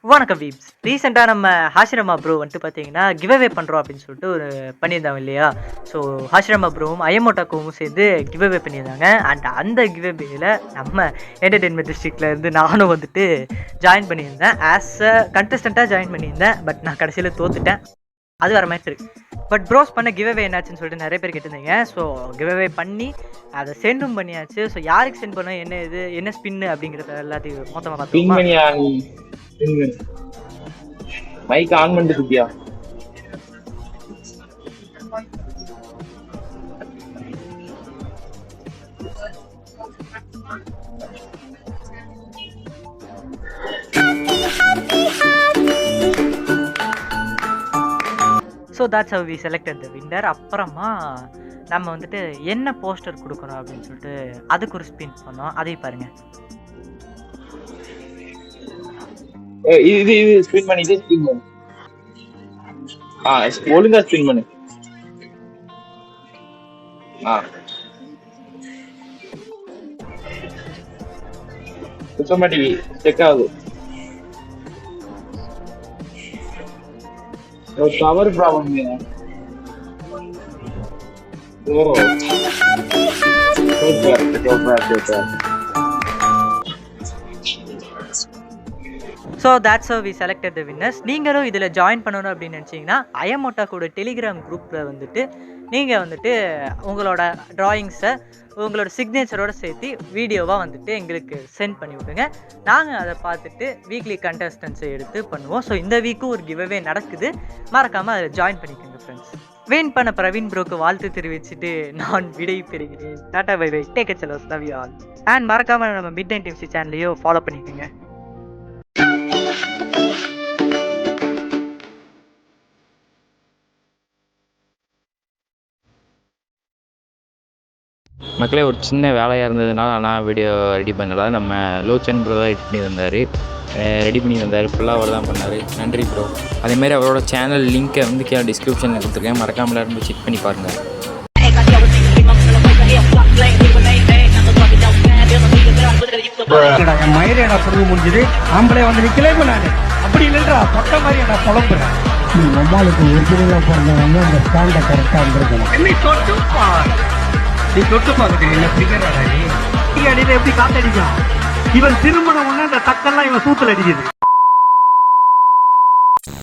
வணக்கம் வீப்ஸ். ரீசெண்டா நம்ம ஹாஷிரமா ப்ரோ வந்துட்டு பார்த்தீங்கன்னா, கிவ் அவே பண்றோம் அப்படின்னு சொல்லிட்டு ஒரு பண்ணியிருந்தாங்க இல்லையா? ஸோ ஹாஷிரமா ப்ரோவும், அயமோட்டாக்கோவும் சேர்ந்து கிவ் அவே பண்ணியிருந்தாங்க. அண்ட் அந்த கிவ் அவேல நம்ம என்டர்டெயின்மெண்ட் டிஸ்ட்ரிக்ட்ல இருந்து நானும் வந்துட்டு ஜாயின் பண்ணியிருந்தேன். ஆஸ் அ கண்டஸ்டன்ட்டா ஜாயின் பண்ணியிருந்தேன். பட் நான் கடைசியில தோத்துட்டேன். அது வேற மேட்ரு. பட் ப்ரோஸ் பண்ண கிவ் அவே என்னாச்சுன்னு சொல்லிட்டு நிறைய பேர் கேட்டிருந்தீங்க. ஸோ கிவ் அவே பண்ணி அதை சென்டும் பண்ணியாச்சு. ஸோ யாருக்கு சென்ட் பண்ணோம், என்ன இது, என்ன ஸ்பின்னு அப்படிங்கிறத எல்லாத்தையும் மொத்தமாக ஸ்பின் பார்த்துக்கோமா? பண்ணியா நீ? ஸ்பின் பண்ணு. மைக் ஆன் பண்ணிட்டு இருக்கியா? So that's how we selected the winner. அப்புறமா நம்ம வந்துட்டு என்ன போஸ்டர் கொடுக்கணும் அப்படின்னு சொல்லிட்டு அதுக்கு ஒரு ஸ்பின் பண்ணோம். அதையும் பாருங்க. இது ஸ்பின் பண்ணி இதே ஸ்பின் பண்ணு. ஒழுங்கா ஸ்பின் பண்ணு. ஆட்டோமேட்டிக் செக் ஆகுது. Power problem. So that's how we selected the winners. நீங்களும் இதில் ஜாயின் பண்ணணும் அப்படின்னு நினச்சிங்கன்னா அயமோட்டா கூட டெலிகிராம் குரூப்பில் வந்துட்டு நீங்கள் வந்துட்டு உங்களோட ட்ராயிங்ஸை உங்களோட சிக்னேச்சரோடு சேர்த்து வீடியோவாக வந்துட்டு எங்களுக்கு சென்ட் பண்ணி விட்டுங்க. நாங்கள் அதை பார்த்துட்டு வீக்லி கண்டஸ்டன்ஸை எடுத்து பண்ணுவோம். ஸோ இந்த வீக்கும் ஒரு கிவ் அவே நடக்குது. மறக்காமல் அதில் ஜாயின் பண்ணிக்கோங்க ஃப்ரெண்ட்ஸ். வின் பண்ண பிரவீன் ப்ரோக்கு வாழ்த்து தெரிவிச்சுட்டு நான் விடை பெறுகிறேன். Tata bye bye, take it செலோஸ், லவ் யூ ஆல். அண்ட் மறக்காமல் நம்ம மிட் நைட் டிப்ஸ் சேனலையும் ஃபாலோ பண்ணிக்கோங்க. மக்களே, ஒரு சின்ன வேலையாக இருந்ததுனால ஆனால் வீடியோ ரெடி பண்ணல. நம்ம லோச்சன் ப்ரோ தான் எடிட் பண்ணி தந்தார், ரெடி பண்ணி தந்தார். ஃபுல்லாக அவர் தான் பண்ணார். நன்றி ப்ரோ. அதேமாதிரி அவரோட சேனல் லிங்க்கை வந்து கீழே டிஸ்கிரிப்ஷனில் கொடுத்துருக்கேன். மறக்காமல் எல்லாரும் செக் பண்ணி பாருங்கள். என் மயிரை நான் சொல்ல முடிஞ்சது. ஆம்பளை வந்து நிக்கலே நான் அப்படி இல்லைன்றா பொட்ட மாதிரி நான் புலம்புறேன். நீ மொபைலுக்கு ஒரிஜினலாக பிறந்தவங்க அந்த ஸ்டாண்டை கரெக்டாக இருந்திருக்கணும். என்னை தொட்டு பாரு, நீ தொட்டு பாருங்க. என்ன பிகராடா நீ அடியில் எப்படி காத்தடிக்கலாம்? இவன் திருமணம் ஒன்று அந்த தக்கெல்லாம் இவன் சூத்தில் அடிக்குது.